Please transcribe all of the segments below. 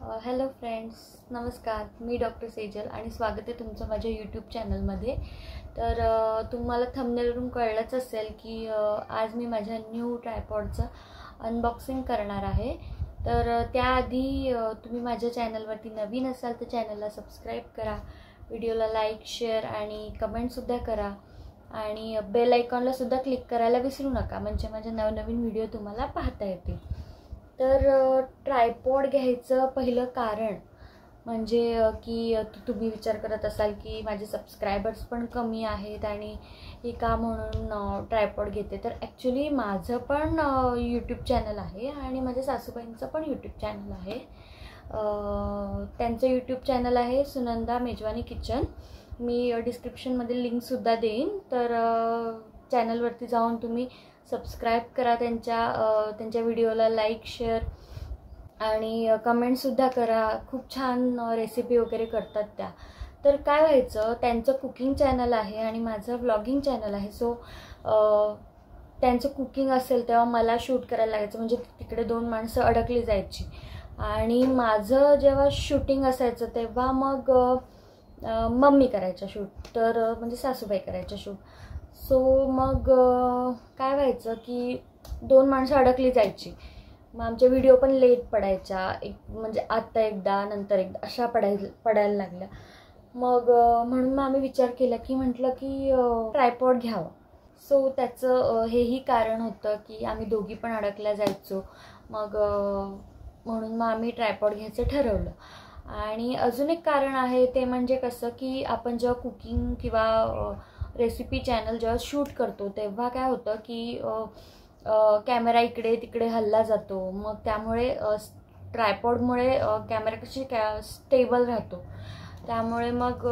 Hello friends, नमस्कार. मी doctor Sejal आणि स्वागत आहे तुमचं माझ्या यूट्यूब चॅनलमध्ये. तर तुम्हाला थंबनेलवरून कळलंच असेल की आज मी माझ्या न्यू ट्रायपॉडचं अनबॉक्सिंग करणार आहे. तर त्याआधी तुम्ही माझ्या चॅनलवरती नवीन असाल तर चॅनलला सबस्क्राईब करा, व्हिडिओला लाईक, शेअर आणि कमेंटसुद्धा करा आणि बेल आयकॉनला सुद्धा क्लिक करायला विसरू नका, म्हणजे माझे नवनवीन व्हिडिओ तुम्हाला पाहता येतील. तर ट्रायपॉड घ्यायचं पहिलं कारण म्हणजे की तुम्ही विचार करत असाल की माझे सबस्क्रायबर्स पण कमी आहेत आणि हे का म्हणून ट्रायपॉड घेते. तर ॲक्च्युली माझं पण यूट्यूब चॅनल आहे आणि माझ्या सासूबाईंचं पण यूट्यूब चॅनल आहे. त्यांचं यूट्यूब चॅनल आहे सुनंदा मेजवानी किचन. मी डिस्क्रिप्शनमध्ये लिंकसुद्धा देईन. तर चॅनलवरती जाऊन तुम्ही सबस्क्राईब करा, त्यांच्या व्हिडिओला लाईक, शेअर आणि कमेंटसुद्धा करा. खूप छान रेसिपी वगैरे करतात त्या. तर काय व्हायचं, त्यांचं कुकिंग चॅनल आहे आणि माझं व्लॉगिंग चॅनल आहे. सो त्यांचं कुकिंग असेल तेव्हा मला शूट करायला लागायचं, म्हणजे तिकडे 2 माणसं अडकली जायची. आणि माझं जेव्हा शूटिंग असायचं तेव्हा मग मम्मी करायच्या शूट, तर म्हणजे सासूबाई करायच्या शूट. सो मग काय व्हायचं की 2 माणसं अडकली जायची. मग आमचे व्हिडिओ पण लेट पडायच्या, म्हणजे आता एकदा नंतर एकदा अशा पडायला लागल्या. मग म्हणून मग आम्ही विचार केला की म्हटलं की ट्रायपॉड घ्यावं. सो त्याचं हेही कारण होतं की आम्ही दोघी पण अडकल्या जायचो. मग म्हणून मग आम्ही ट्रायपॉड घ्यायचं ठरवलं. आणि अजून एक कारण आहे, ते म्हणजे कसं की आपण जेव्हा कुकिंग किंवा रेसिपी चॅनल जेव्हा शूट करतो तेव्हा काय होतं की कॅमेरा इकडे तिकडे हलला जातो. मग त्यामुळे ट्रायपॉडमुळे कॅमेरा कशी स्टेबल राहतो. त्यामुळे मग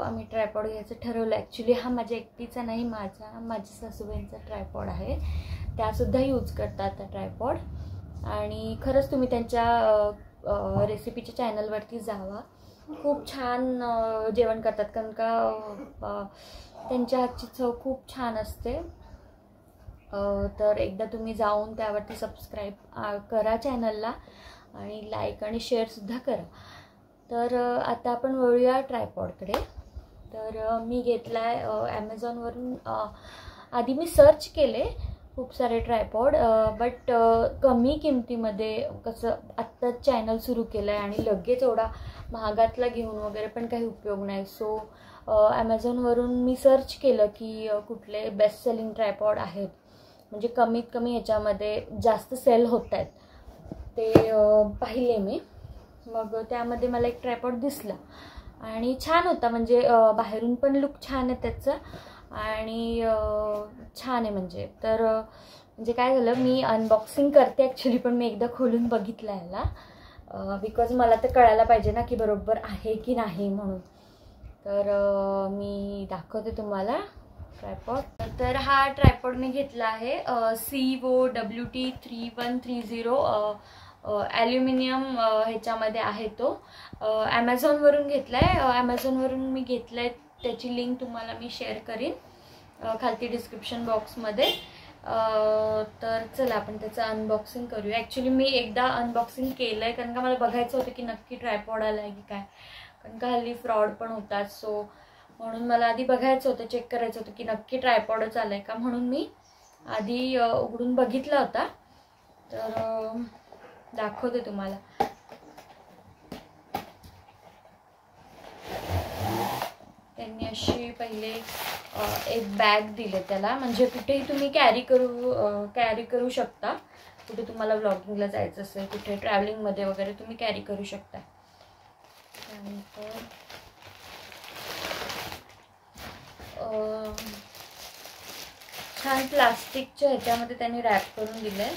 आम्ही ट्रायपॉड घ्यायचं ठरवलं. ॲक्च्युली हा माझ्या एकटीचा नाही, माझ्या सासूबाईंचा ट्रायपॉड आहे. त्यासुद्धा यूज करतात ट्रायपॉड. आणि खरंच तुम्ही त्यांच्या रेसिपीच्या चॅनलवरती जावा. खूप छान जेवण करतात, कारण का त्यांच्या हातची चव खूप छान असते. तर एकदा तुम्ही जाऊन त्यावरती सबस्क्राईब करा चॅनलला आणि लाईक आणि शेअरसुद्धा करा. तर आता आपण वळूया ट्रायपॉडकडे. तर मी घेतला आहे ॲमेझॉनवरून. आधी मी सर्च केले खूप सारे ट्रायपॉड, बट कमी किमतीमध्ये कसं आत्ताच चॅनल सुरू केलं आहे आणि लगेच एवढा महागातला घेऊन वगैरे पण काही उपयोग नाही. सो ॲमेझॉनवरून मी सर्च केलं की कुठले बेस्ट सेलिंग ट्रायपॉड आहेत, म्हणजे कमीत कमी ह्याच्यामध्ये जास्त सेल होत आहेत, ते पाहिले मी. मग त्यामध्ये मला एक ट्रायपॉड दिसला आणि छान होता, म्हणजे बाहेरून पण लुक छान आहे त्याचं आणि छान आहे म्हणजे. तर म्हणजे काय झालं, मी अनबॉक्सिंग करते ॲक्च्युली, पण मी एकदा खोलून बघितलं याला, बिकॉज मला तर कळायला पाहिजे ना की बरोबर आहे की नाही म्हणून. तर मी दाखवते तुम्हाला ट्रायपॉड. तर हा ट्रायपॉड मी घेतला आहे COWT 3130 ॲल्युमिनियम ह्याच्यामध्ये आहे. तो ॲमेझॉनवरून घेतला आहे. ॲमेझॉनवरून मी घेतला आहे, त्याची लिंक तुम्हाला मी शेअर करीन खालती डिस्क्रिप्शन बॉक्समध्ये. तर चला आपण त्याचं अनबॉक्सिंग करूया. ॲक्च्युली मी एकदा अनबॉक्सिंग केलं आहे, कारण का मला बघायचं होतं की नक्की ट्रायपॉड आला आहे की काय, कारण का हल्ली फ्रॉड पण होतात. सो म्हणून मला आधी बघायचं होतं, चेक करायचं होतं की नक्की ट्रायपॉडच आलं आहे का, म्हणून मी आधी उघडून बघितला होता. तर दाखवते तुम्हाला. त्यांनी अशी पहिले एक बॅग दिले त्याला, म्हणजे कुठेही तुम्ही कॅरी करू शकता. कुठे तुम्हाला व्लॉगिंगला जायचं असेल, कुठे ट्रॅव्हलिंगमध्ये वगैरे तुम्ही कॅरी करू शकता. त्यानंतर छान प्लास्टिकच्या ह्याच्यामध्ये त्यांनी रॅप करून दिलं आहे.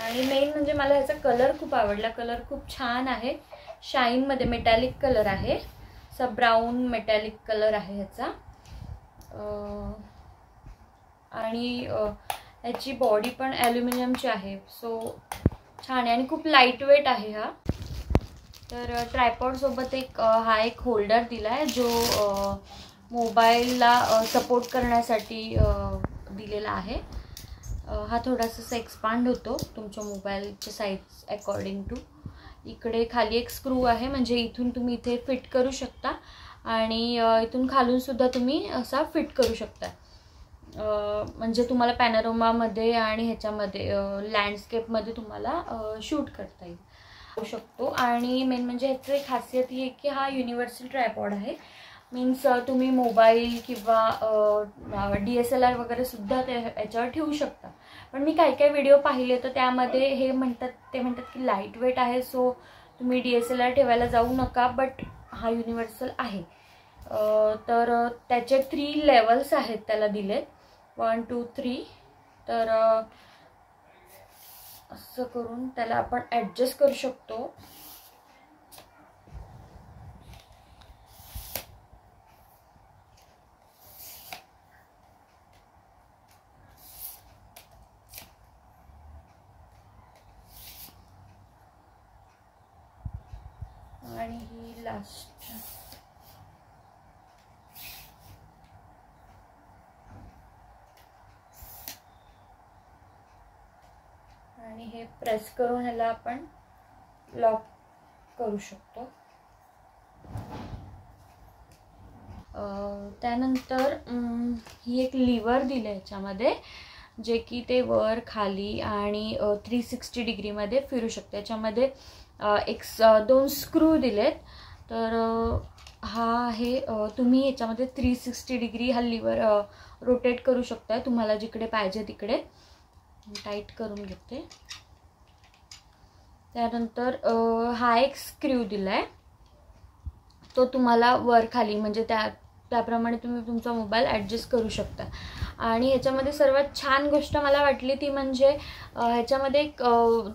आणि मेन म्हणजे मला ह्याचा कलर खूप आवडला. कलर खूप छान आहे, शाईनमध्ये मेटॅलिक कलर आहे, असा ब्राऊन मेटॅलिक कलर आहे ह्याचा. आणि ह्याची बॉडी पण ॲल्युमिनियमची आहे. सो छान आहे आणि खूप लाईट वेट आहे हा. तर ट्रायपॉडसोबत हा एक होल्डर दिला आहे, जो मोबाईलला सपोर्ट करण्यासाठी दिलेला आहे. हा थोडासा एक्सपांड होतो तुमच्या मोबाईलच्या साईज अकॉर्डिंग टू. इकडे खाली एक स्क्रू आहे, म्हणजे इथून तुम्ही इथे फिट करू शकता आणि इथून खालून सुद्धा तुम्ही असा फिट करू शकता. म्हणजे तुम्हाला पॅनोरामामध्ये आणि ह्याच्यामध्ये लँडस्केपमध्ये तुम्हाला शूट करता येऊ शकतो. आणि मेन म्हणजे ह्याची एक खासियत ही आहे की हा युनिव्हर्सल ट्रायपॉड आहे. मीन्स तुम्ही मोबाईल किंवा DSLR वगैरे सुद्धा याच्यावर ठेवू शकता. पण मी काही व्हिडिओ पाहिले तर त्यामध्ये ते म्हणतात की लाईट वेट आहे, सो तुम्ही DSLR ठेवायला जाऊ नका. बट हा युनिव्हर्सल आहे. तर त्याचे 3 लेवल्स आहेत त्याला दिलेत, 1 2 3. तर असं करून त्याला आपण ॲडजस्ट करू शकतो. आणि ही लास्ट आणि हे प्रेस करून ह्याला आपण लॉक करू शकतो. त्यानंतर ही एक लिव्हर दिलं आहे याच्यामध्ये, जे की ते वर खाली आणि 360 डिग्रीमध्ये फिरू शकते. याच्यामध्ये 2 स्क्रू दिलेत. तर हा आहे, तुम्ही याच्यामध्ये 360 डिग्री हा लिव्हर रोटेट करू शकता तुम्हाला जिकडे पाहिजे तिकडे. टाईट करून घेते. त्यानंतर हा एक स्क्रू दिला आहे, तो तुम्हाला वर खाली म्हणजे त्याप्रमाणे तुम्ही तुमचा मोबाईल ॲडजस्ट करू शकता. आणि ह्याच्यामध्ये सर्वात छान गोष्ट मला वाटली ती म्हणजे ह्याच्यामध्ये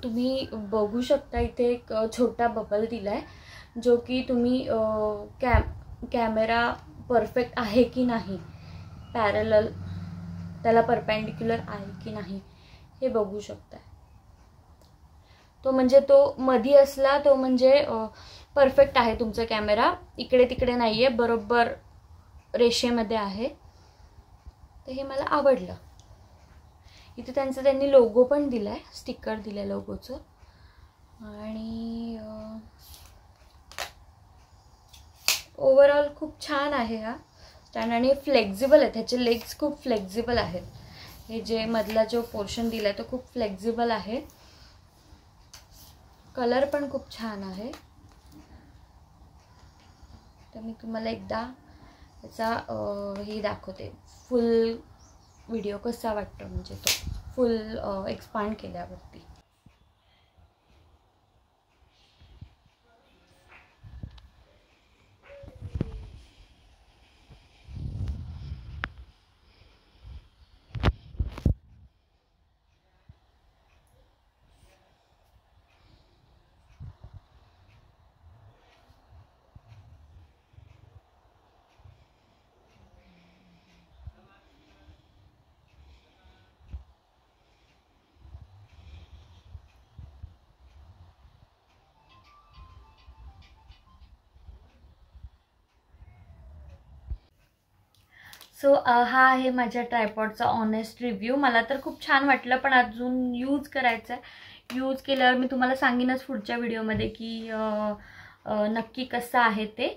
तुम्ही बघू शकता इथे एक छोटा बबल दिला आहे, जो की तुम्ही कॅमेरा परफेक्ट आहे की नाही, पॅरलल त्याला परपेंडिक्युलर आहे की नाही हे बघू शकता. तो म्हणजे तो मधी असला तो म्हणजे परफेक्ट आहे तुमचा कॅमेरा, इकडे तिकडे नाही आहे, बरोबर रेषेमध्ये आहे. तर हे मला आवडलं. इथे त्यांनी लोगो पण दिला आहे, स्टिकर दिलं आहे लोगोचं. आणि ओव्हरऑल खूप छान आहे हा स्टँड. आणि फ्लेक्झिबल आहे, त्याचे लेग्स खूप फ्लेक्झिबल आहेत. हे जे मधला जो पोर्शन दिला आहे तो खूप फ्लेक्झिबल आहे. कलर पण खूप छान आहे. तर मी तुम्हाला एकदा याचा हे दाखवते, फुल व्हिडिओ कसा वाटतो, म्हणजे तो फुल एक्सपांड केल्यावरती. सो हा आहे माझ्या ट्रायपॉडचा ऑनेस्ट रिव्ह्यू. मला तर खूप छान वाटलं, पण अजून यूज करायचं आहे. यूज केल्यावर मी तुम्हाला सांगेनच पुढच्या व्हिडिओमध्ये की नक्की कसं आहे ते.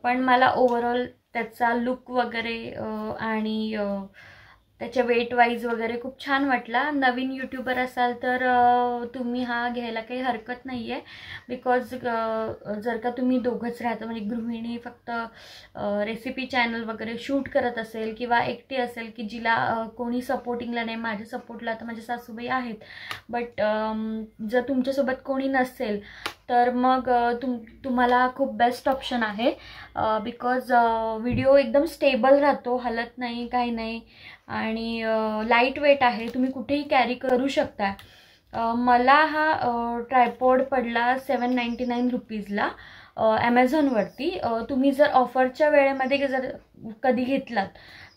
पण मला ओव्हरऑल त्याचा लुक वगैरे आणि त्याच्या वेट वाईज वगैरे खूप छान वाटला. नवीन यूट्यूबर असाल तर तुम्ही हा घ्यायला काही हरकत नाही आहे. बिकॉज जर का तुम्ही दोघंच राहता, म्हणजे गृहिणी फक्त रेसिपी चॅनल वगैरे शूट करत असेल किंवा एकटी असेल की जिला कोणी सपोर्टिंगला नाही, माझ्या सपोर्टला तर माझे सासूबाई आहेत, बट जर तुमच्यासोबत कोणी नसेल तर मग तुम्हाला खूप बेस्ट ऑप्शन आहे. बिकॉज व्हिडिओ एकदम स्टेबल राहतो, हलत नाही, काही नाही. आणि लाईट वेट आहे, तुम्ही कुठेही कॅरी करू शकता. मला हा ट्रायपॉड पडला 799 रुपीजला ॲमेझॉनवरती. तुम्ही जर ऑफरच्या वेळेमध्ये जर कधी घेतलात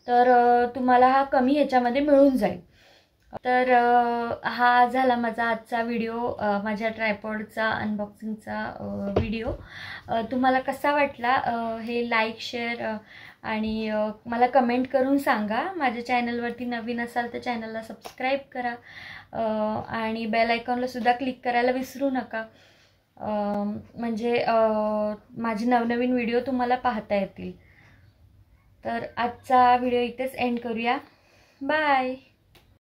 तर तुम्हाला हा कमी ह्याच्यामध्ये मिळून जाईल. तर हा झाला माझा आजचा व्हिडिओ, माझ्या ट्रायपॉडचा अनबॉक्सिंगचा व्हिडिओ. तुम्हाला कसा वाटला हे लाईक, शेअर आणि मला कमेंट करून सांगा. माझ्या चॅनलवरती नवीन असाल तर चॅनलला सबस्क्राईब करा आणि बेल आयकॉनला सुद्धा क्लिक करायला विसरू नका. म्हणजे माझे नवनवीन व्हिडिओ तुम्हाला पाहता येतील. तर आजचा व्हिडिओ इथेच एंड करूया. बाय.